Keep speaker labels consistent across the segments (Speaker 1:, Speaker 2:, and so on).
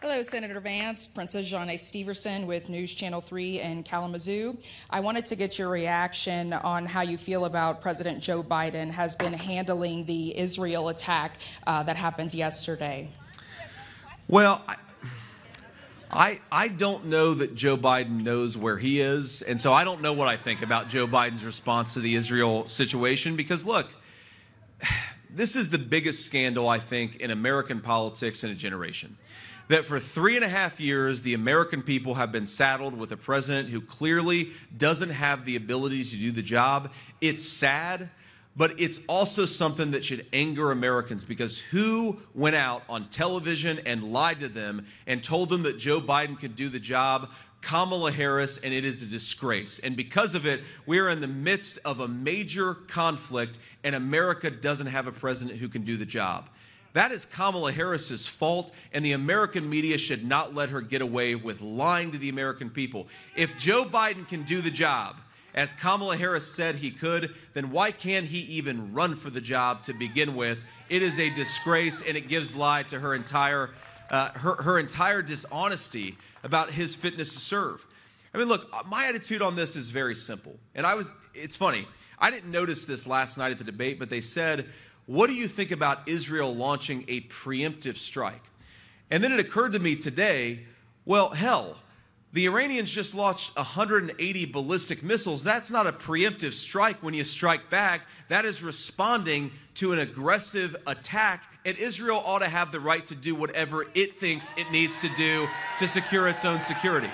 Speaker 1: Hello, Senator Vance. Princess Janae Steverson with News Channel 3 in Kalamazoo. I wanted to get your reaction on how you feel about President Joe Biden has been handling the Israel attack that happened yesterday.
Speaker 2: Well, I don't know that Joe Biden knows where he is, and so I don't know what I think about Joe Biden's response to the Israel situation because, look, this is the biggest scandal, I think, in American politics in a generation. That for 3.5 years, the American people have been saddled with a president who clearly doesn't have the abilities to do the job. It's sad, but it's also something that should anger Americans because who went out on television and lied to them and told them that Joe Biden could do the job? Kamala Harris, and it is a disgrace. And because of it, we are in the midst of a major conflict, and America doesn't have a president who can do the job. That is Kamala Harris's fault, and the American media should not let her get away with lying to the American people. If Joe Biden can do the job, as Kamala Harris said he could, then why can't he even run for the job to begin with? It is a disgrace, and it gives lie to her entire dishonesty about his fitness to serve. I mean, look, my attitude on this is very simple. And it's funny, I didn't notice this last night at the debate, but they said, what do you think about Israel launching a preemptive strike? And then it occurred to me today, well, hell, the Iranians just launched 180 ballistic missiles. That's not a preemptive strike when you strike back. That is responding to an aggressive attack, and Israel ought to have the right to do whatever it thinks it needs to do to secure its own security.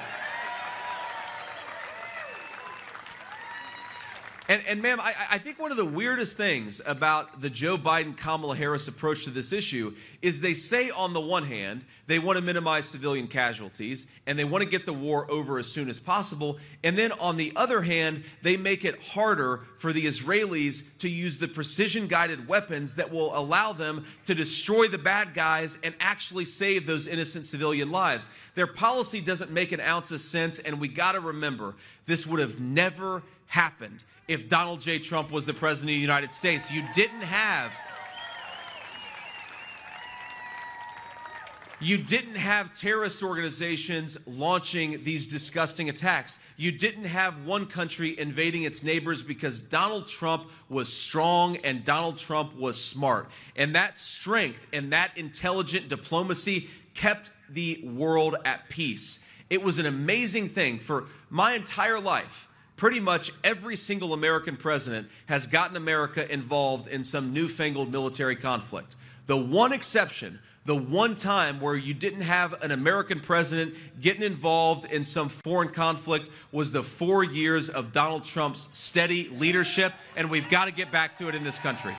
Speaker 2: And ma'am, I think one of the weirdest things about the Joe Biden-Kamala Harris approach to this issue is they say on the one hand, they want to minimize civilian casualties and they want to get the war over as soon as possible. And then on the other hand, they make it harder for the Israelis to use the precision-guided weapons that will allow them to destroy the bad guys and actually save those innocent civilian lives. Their policy doesn't make an ounce of sense, and we got to remember, this would have never happened if Donald J. Trump was the president of the United States. You didn't have terrorist organizations launching these disgusting attacks. You didn't have one country invading its neighbors because Donald Trump was strong and Donald Trump was smart. And that strength and that intelligent diplomacy kept the world at peace. It was an amazing thing. For my entire life, pretty much every single American president has gotten America involved in some newfangled military conflict. The one exception, the one time where you didn't have an American president getting involved in some foreign conflict was the 4 years of Donald Trump's steady leadership, and we've got to get back to it in this country.